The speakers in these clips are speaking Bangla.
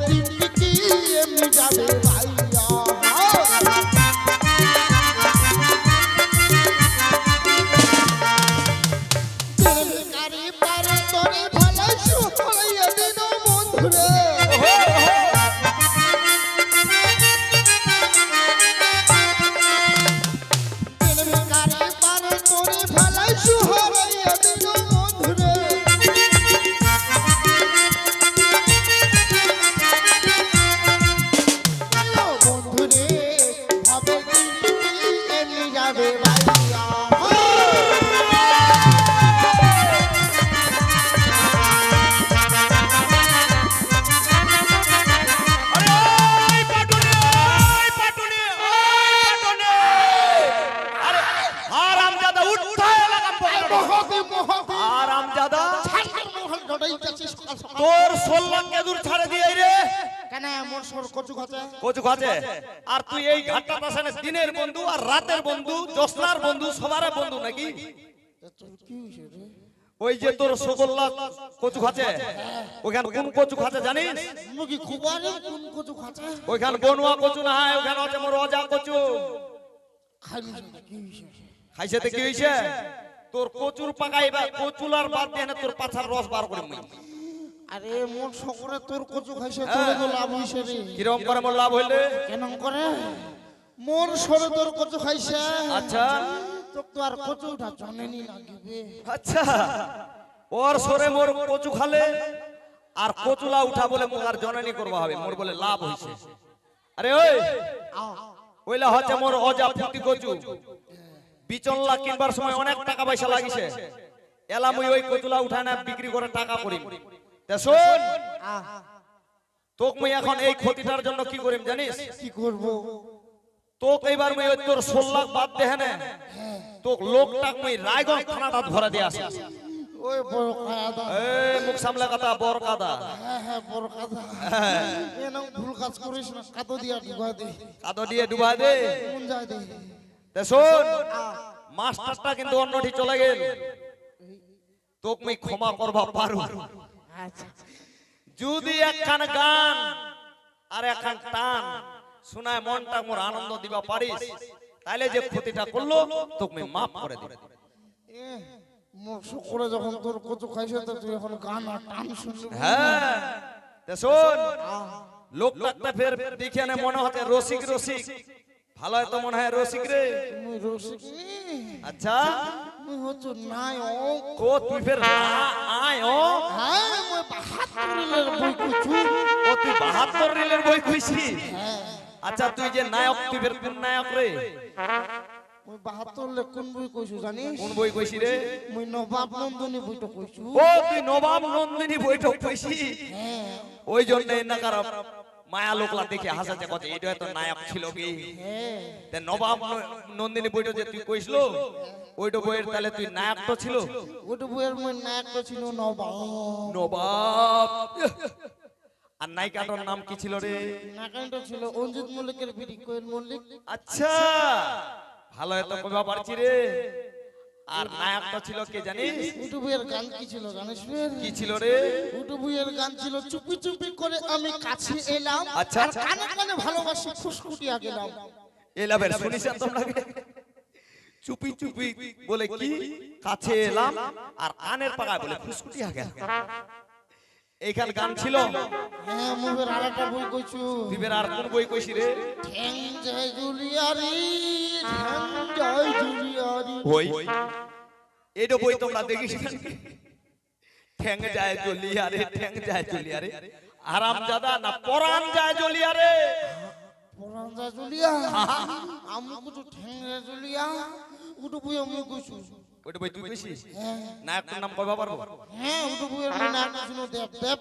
দিনটি কি এমনি যাবে ভাইয়া গাড়ি পারে তোরে ভালো সুফলাইয়া দিন বন্ধুরে গাড়ি পারে তোরে ভালো সুহারাইয়া দিন বন্ধুরে বন্ধুরে ভাবে দিনটি এমনি যাবে ভাইয়া তোর 16 কেদুর ছাড়ে দিয়ে রে কেন মোর সর কচু খাচ্ছে কচু খাচ্ছে আর তুই এই ঘাটটা পাশানে দিনের বন্ধু আর রাতের বন্ধু জোসনার বন্ধু সবার বন্ধু নাকি ওই যে তোর সগোল্লা কচু খাচ্ছে ওখান কোন কচু খাচ্ছে জানিস মুগি খুবারে কোন কচু খাচ্ছে ওখান বনুয়া কচু না হয় ওখানে আছে মোর অজা কচু খাইলি কি হইছে খাইছে তে কি হইছে তোর কচুর পাকাইবা কচুলার বাদ দিয়ে না তোর পাছার রস বার করে মুই আরে মোর সকরে তোর কচু খাইছে তোরে তো লাভ হইছে রে কিরকম করে মোর লাভ হইলে কেন করে মোর সরে তোর কচু খাইছে আচ্ছা তো তো আর কচুটা জানেনি লাগিবে আচ্ছা ওর সরে মোর কচু খালে আর কচুলা উঠা বলে মোর আর জননী করবা হবে মোর বলে লাভ হইছে আরে ওই ওইলা হচ্ছে মোর অজা ফুটি কচু বিচনলা কিনবার সময় অনেক টাকা পয়সা লাগিছে এলা মুই ওই কচুলা উঠা না বিক্রি করে টাকা করিম তা শোন তোক মুই এখন এই ক্ষতিটার জন্য কি করিম জানিস কি করব তোক এইবার মুই ওই তোর 16 লাখ বাদ দেহে না তোক লোকটাক মুই রায়গঞ্জ থানাটা ধরে দিয়ে আসি ওই বড় কাদা এই মুখ সামলা কথা বড় কাদা হ্যাঁ বড় কাদা এনা ভুল কাজ করিস না কাদো দিয়া ডুবা দে কাদো দিয়ে ডুবা দে কোন যায় দে তা শোন মাস্টারটা কিন্তু অন্যটি চলে গেল তোক মুই ক্ষমা করবা পারু আচ্ছা যদি একখান গান আর একখান টান শোনায় মনটা মোর আনন্দ দিবা পারিস তাইলে যে ক্ষতিটা করলো তোক মুই মাফ করে দিব মোর সকরে যখন তোর কচু খাইছে তো তুই এখন গান আর টান শুনবি হ্যাঁ তা শোন লোকটা ফের দেখে নে মনে হচ্ছে রসিক রসিক ভালো তো মনে হয় রসিক রে মুই রসিক নি আচ্ছা মুই হচ্ছে নায়ক ও তুই ফের আয় ও হ্যাঁ মুই 72 রিলের বই কইছু ও তুই 72 রিলের বই কইছি হ্যাঁ আচ্ছা তুই যে নায়ক তুই ফের কোন নায়ক রে মুই 72 লে কোন বই কইছু জানিস কোন বই কইছি রে মুই নবাব নন্দিনী বইটা কইছু ও তুই নবাব নন্দিনী বইটা কইছি হ্যাঁ ওই জন্য না কারণ মায়া লোকলা দেখে হাসাছে কত এটা তো নায়ক ছিল কি হ্যাঁ তে নবাব নন্দিনী বইটা যে তুই কইছলো ওইটা বইয়ের তাহলে তুই নায়ক তো ছিল ওটা বইয়ের মুই নায়ক তো ছিল নবাব নবাব আর নায়িকাটার নাম কি ছিল রে নায়কটা ছিল অঞ্জিত মল্লিকের বিড়ি কোয়েল মল্লিক আচ্ছা ভালো এত কইবা পারছি রে আর নায়কটা ছিল কে জানিস ইউটিউবের গান কি ছিল জানিস কি ছিল রে ইউটিউবের গান ছিল চুপি চুপি করে আমি কাছে এলাম আচ্ছা, আর কানে কানে ভালোবাসি ফুসকুটিয়া গেলাম এলাবের শুনিছেন তোমরা চুপি চুপি বলে কি কাছে এলাম আর কানের পাকায় বলে ফুসকুটিয়া গেল এইখান গান ছিল হ্যাঁ মুভের আরেকটা বই কইছু দিবের আর কোন বই কইছি রে ঠ্যাং জয় জুলিয়ারি ঠ্যাং জয় জুলিয়ারি বই এইটা বই তোমরা দেখিস ঠ্যাং যায় জলিয়া রে ঠ্যাং যায় জলিয়া রে আরামজাদা না পরাণ যায় জলিয়া রে পরাণ যায় জুলিয়া আমি কুটু ঠ্যাং যায় জুলিয়া উটু বই আমি কইছু ওইটা বই তুই কইছিস নায়কটার নাম কইবা পারবো হ্যাঁ উটু বইয়ের নাম ছিল দেব দেব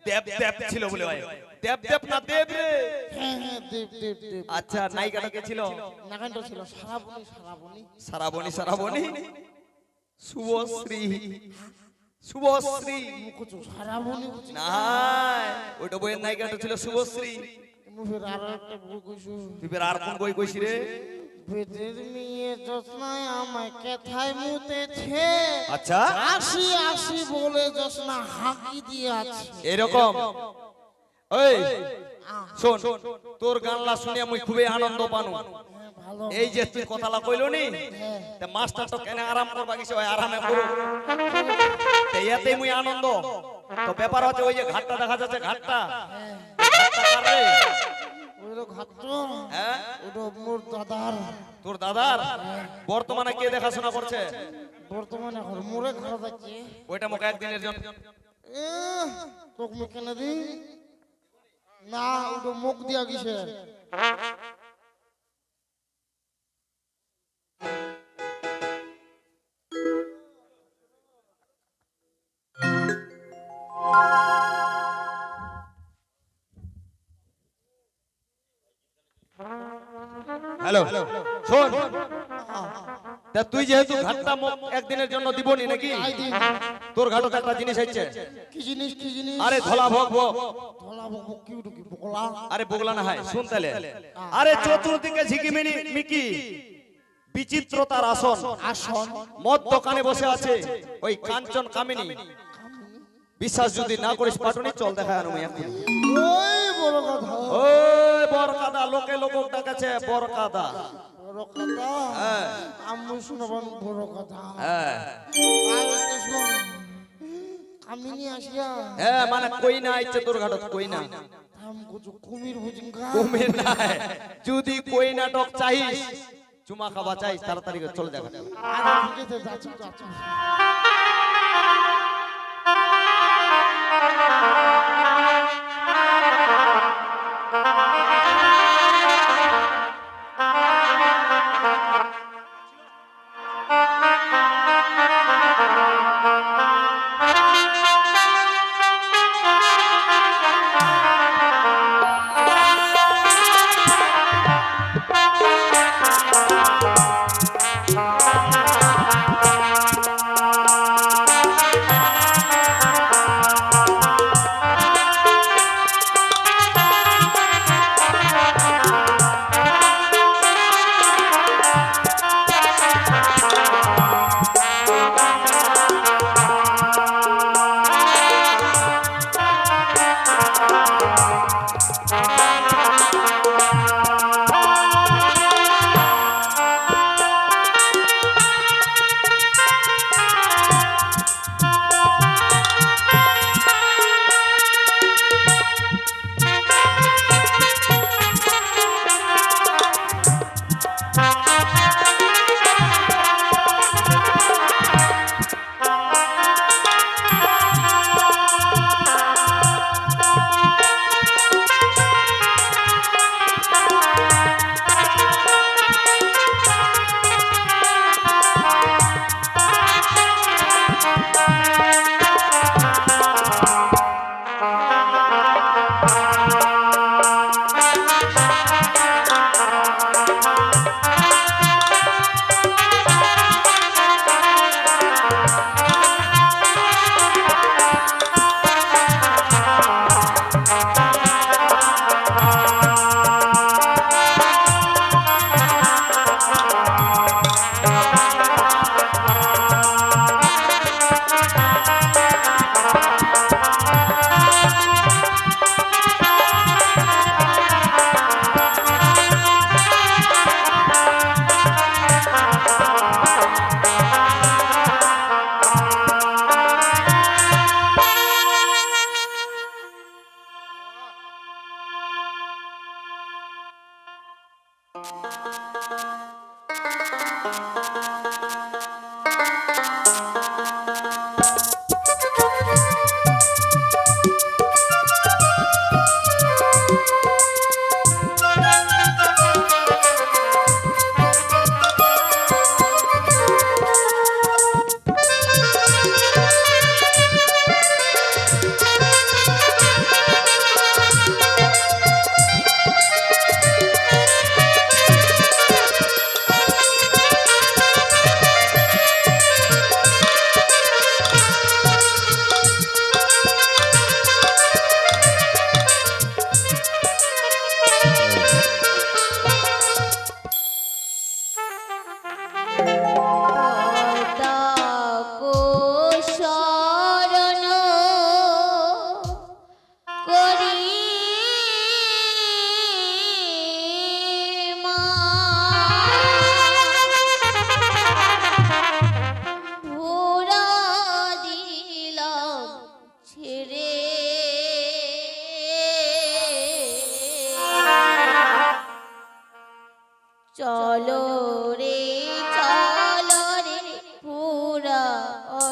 দেব দেব ছিল বলে ভাই দেব দেব না দেব রে হ্যাঁ হ্যাঁ দেব দেব দেব আচ্ছা নায়িকাটা কে ছিল নাগানটা ছিল সারাবনি সারাবনি সারাবনি সারাবনি শুভশ্রী শুভশ্রী কুটু সারাবনি না ওইটা বইয়ের নায়িকাটা ছিল শুভশ্রী মুভের আরেকটা বই কইছু তুই বের আর কোন বই কইছি রে বেদের মেয়ে জোৎস্নায় আমায় কেথায় মুতেছে আচ্ছা আসি আসি বলে জোৎস্না হাঁকি দিয়েছে এরকম ওই শোন, তোর গানলা শুনে আমি খুবই আনন্দ পানু। ভালো এই যে তুই কথালা কইলো নি, তে মাস্টার তো কেন আরাম করবা গেছে, ওই আরামে করো। তে ইয়াতেই মুই আনন্দ। তো ব্যাপার হচ্ছে ওই যে ঘাটটা দেখা যাচ্ছে, ঘাটটা ঘাটটা কার রে? ওইটা ঘাট্ট হ্যাঁ ওটা মোর দাদার। তোর দাদার? বর্তমানে কে দেখাশোনা করছে? বর্তমানে এখন মোরে ঘর যাচ্ছে। ওইটা মুখ একদিনের জন্য। তোকে মুখ কেন দি না, ওটা মুখ দিয়া গেছে। হ্যালো শোন, তা তুই যেহেতু ঘাটটা একদিনের জন্য দিবনি নাকি, আই দিন তোর ঘাটতে একটা জিনিস হচ্ছে। কি জিনিস কি জিনিস? আরে ধলা ভোগ ভোগ। ধলা বক কি উঠু কি বকলা? আরে বগলা না হয়, শুন তাহলে। আরে চতুর্দিকে ঝিকিমিনি মিকি বিচিত্রতার আসন, আসন মদ দোকানে বসে আছে ওই কাঞ্চন কামিনী। বিশ্বাস যদি না করিস পাটনি, চল দেখা আনু এখন। ওই বড় কথা, ওই বরকাদা, লোকে লোক ডাকেছে বরকাদা। বড় কথা। হ্যাঁ আমি শুনবান বড় কথা। হ্যাঁ আর একটা শুন, কামিনী আসিয়া হ্যাঁ, মানে কই না আইছে তোর ঘাটত, কই না থাম কুচু কুমির বুঝিঙ্গা। কুমির নাই। যদি কই নাটক চাইস, চুমা খাবা চাইস, তাড়াতাড়ি করে চলে দেখা। আরে ঠিক আছে, যাচ্ছি যাচ্ছি।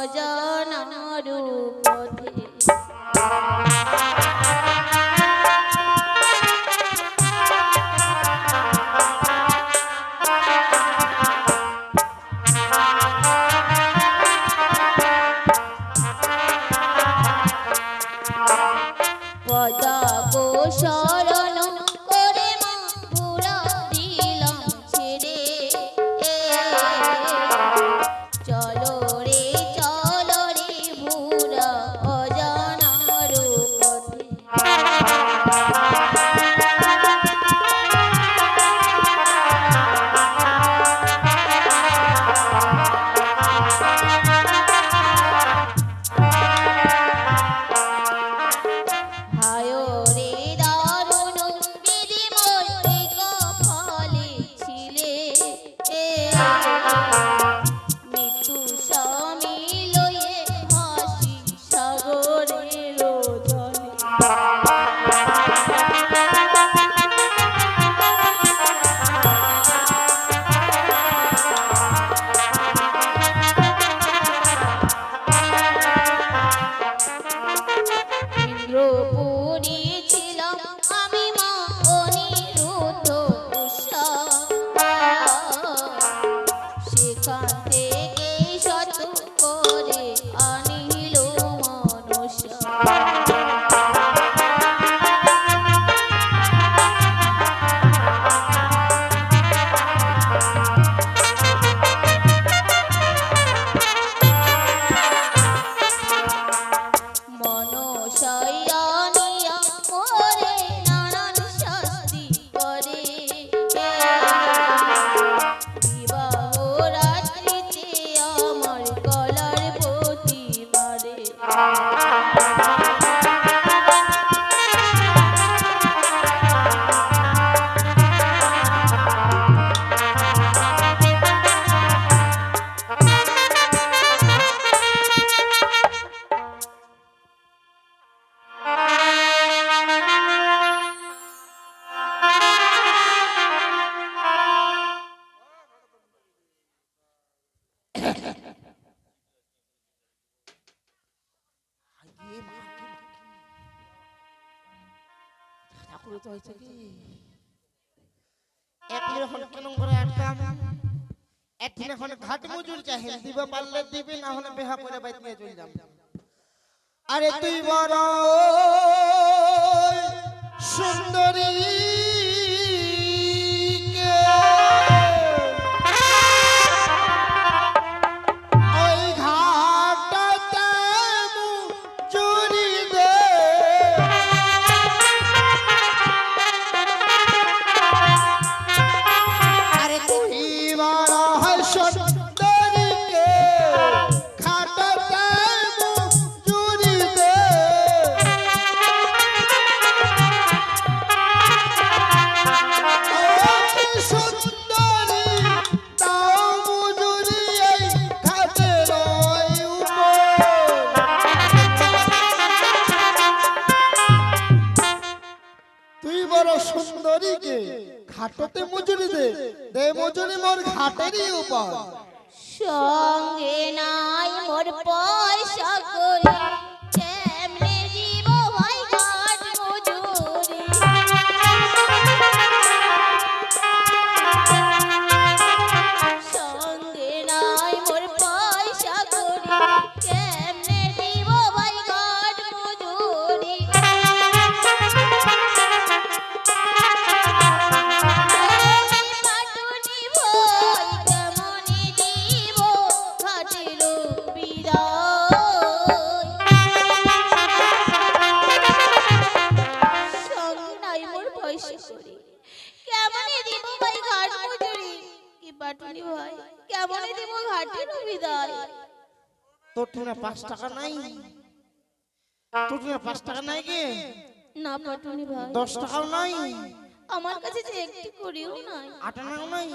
অজানার পথে। পদা গো শরণ করে মা পুরা দিলাম ছেড়ে। চলো রে ভুরা অজানার পথে। হায় রে দারুণ বিধি মোর এই কপালে ছিলে। মৃত্যু স্বামী লয়ে হাসি সাগরের জলে। ইন্দ্রপুরী ছিলাম আমি মা অনিরুদ্ধ উষা। সেখান থেকে শত করে আনিল মনসা। মনসাইয়ানিয়া মোরে নানান শাস্তি করে। বিবাহ রাত্রিতে আমার গলার পতি মারে। ঠাকুর তো হয়েছে কি একদিন এখন কেন করে আটকাম একদিন এখন ঘাট মজুর চাহে দিবা পারলে দিবি না হলে বেহা করে বাইত নিয়ে চলে যাম। আরে তুই বড় সুন্দরী ওই ঘাটতে মজুরি দে। আরে তুই বড় সুন্দরীকে ঘাটতে মজুরি দে। সুন্দরী তাও মজুরি এই ঘাটের উপর। তুই বড় সুন্দরীকে ঘাটতে মজুরি দে, দে মজুরি মোর ঘাটেরই উপর। সঙ্গে নাই মোর পয়সা করি কেমনে দিব ভাই ঘাট মজুরি। সঙ্গে নাই মোর পয়সা করি কেমনে দিব ভাই ঘাট মজুরি। পাটুনি ভই কেমনে দিব ঘাটের বিদায়। সঙ্গে নাই মোর পয়সা করি কেমনে দিব ভাই ঘাট মজুরি। কি পাটুনি ভাই কেমনে দিব ঘাটের বিদায়। তোর ঠিনা 5 টাকা নাই? তোর ঠিনা 5 টাকা নাই কি? না পাটুনি ভাই 10 টাকাও নাই? আমার কাছে যে একটি করিও নাই। 8 টাকাও নাই?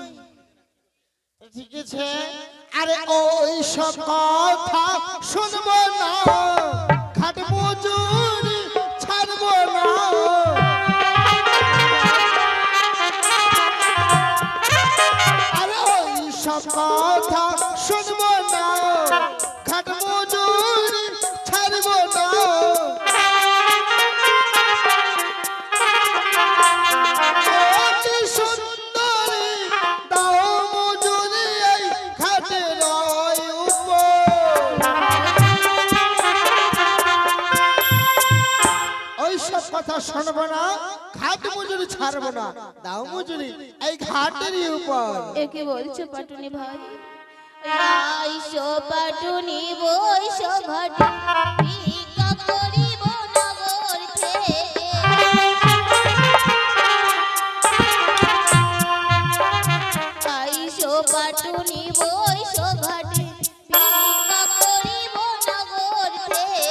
ঠিক আছে, আরে ওই সব কথা শুনবো না, ঘাট মজুরি ছাড়বো না। আরে ওই সব কথা শুনবো না, ঘাট মজুরি কথা শুনবো না, ঘাট মজুরি ছাড়বো না, দাও মজুরি এই ঘাটেরই উপর। একে বলছো পাটুনি ভাই? আইসো পাটুনি বইসো ঘাটে, ভিক্ষা করিব নগর থেকে। আইসো পাটুনি বইসো ঘাটে, ভিক্ষা করিব নগর থেকে।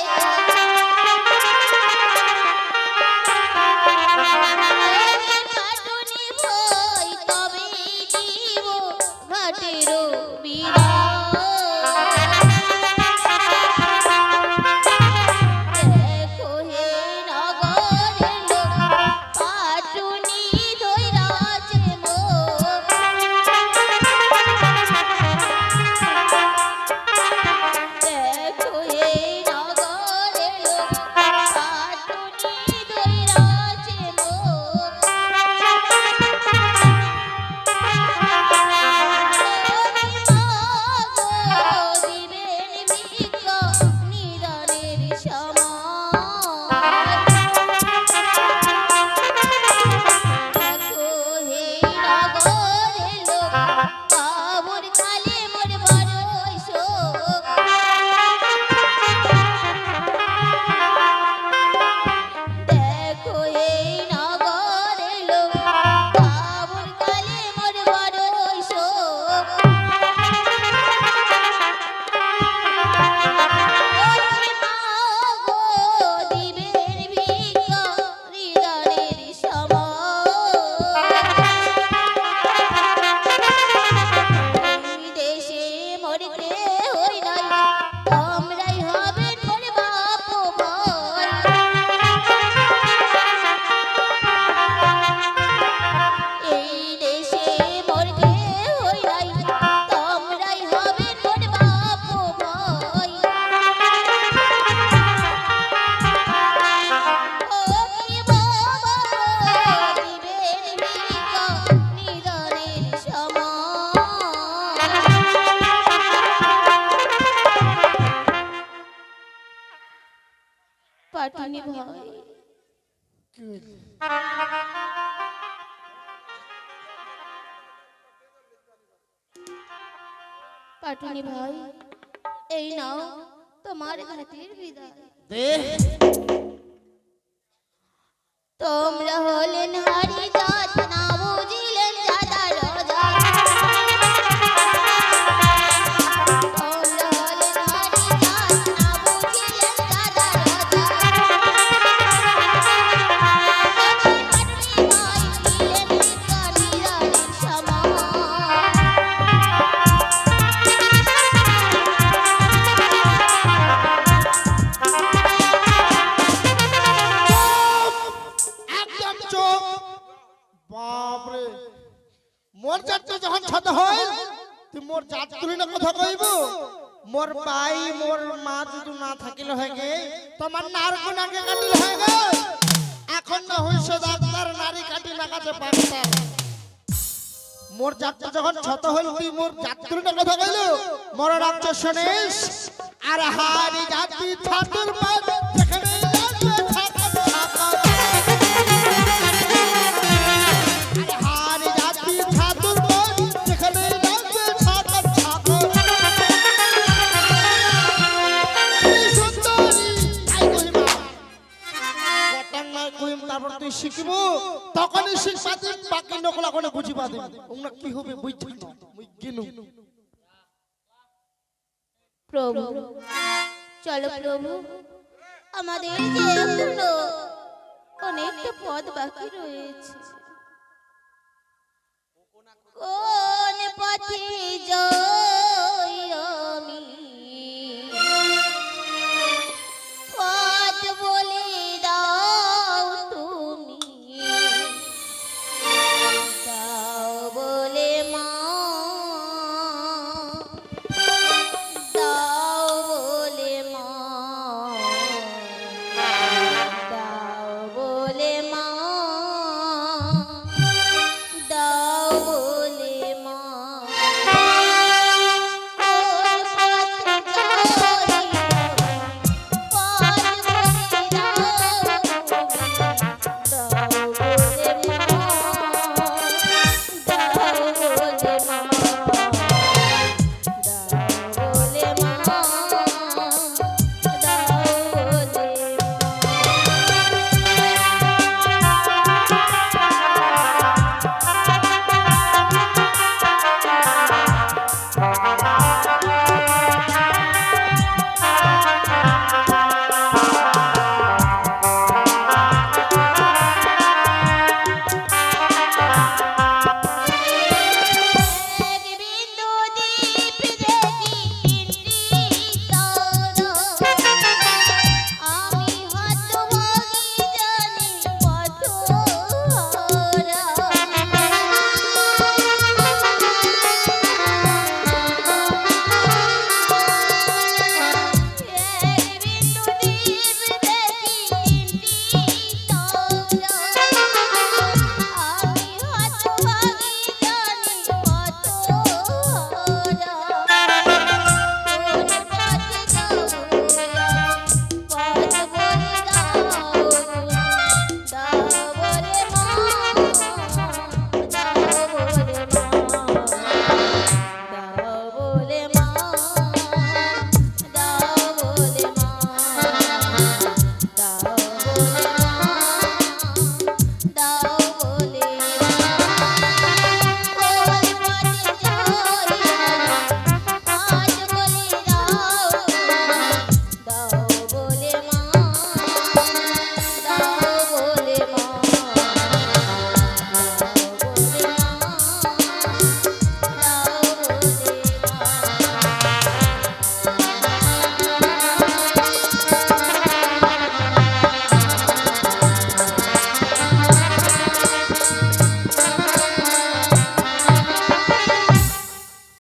পাটুনি ভাই তবে দিব ঘাটেরও বিরাট। দেখো হে নগরের লোক, পাটুনি ধইরাছে মোর। দেখো হে নগরের লোক, পাটুনি ধইরাছে মোর। দিবেন ভিক্ষা নিদানের সময়। দেখো হে নগরের লোক, বাবুর কালে মোর বড়ই শোক। দেখো হে নগরের লোক, বাবুর কালে মোর বড়ই শোক। ওরে মা গো, দিবেন ভিক্ষা হৃদয়ের সময়। এই দেশে মোর কেহই নাই, তোমরাই হবেন মোর বাপ ভাই। এই দেশে মোর কেহই নাই, তোমরাই হবেন মোর বাপ ভাই। ও কি বাবা দিবেন ভিক্ষা নিদানের সময়। পাটুনি ভাই, পাটুনি ভাই, এই নাও তোমার ঘাটের বিদায়। দে তোমরা হলেন হারি জাত, না বুঝিলেন জাদা রাজা। তোমরা হলেন হারি জাত, না বুঝিলেন জাদা রাজা। পাটুনি ভাই দিলেন ভিক্ষা নিদানের সময়। একদম চুপ। বাপরে, মোর জাতটা যখন ছোট হয় তুই মোর জাত তুলি না কথা কইব। মোর ভাই মোর মা যদি না থাকিল হয় গে, তোমার নার কোন আগে কাটিল হয় গে। এখন না হইছ ডাক্তার, নারী কাটি না কাটে পাক্তার। মোর জাতটা যখন ছোট হইল তুই মোর জাত তুলি না কথা কইল। মোর ডাক্তার শুনিস, আর হারি জাতি ছাতুর পাত যেখানে লাগবে থাকা থাকা। আরে হারি জাতি ছাতুর পাত যেখানে লাগবে থাকা থাকা। এই সুন্দরী তাই কইমা কটাং নাই কইম, তারপর তুই শিখিব, তখনই শিখপাতি বাকি নকলা কোনে বুঝিবা দিবি। ওনা কি হবে বুঝছি না মুই গিনু। প্রভু, চলো প্রভু, আমাদের যে এখনো অনেকটা পথ বাকি রয়েছে। কোন পথে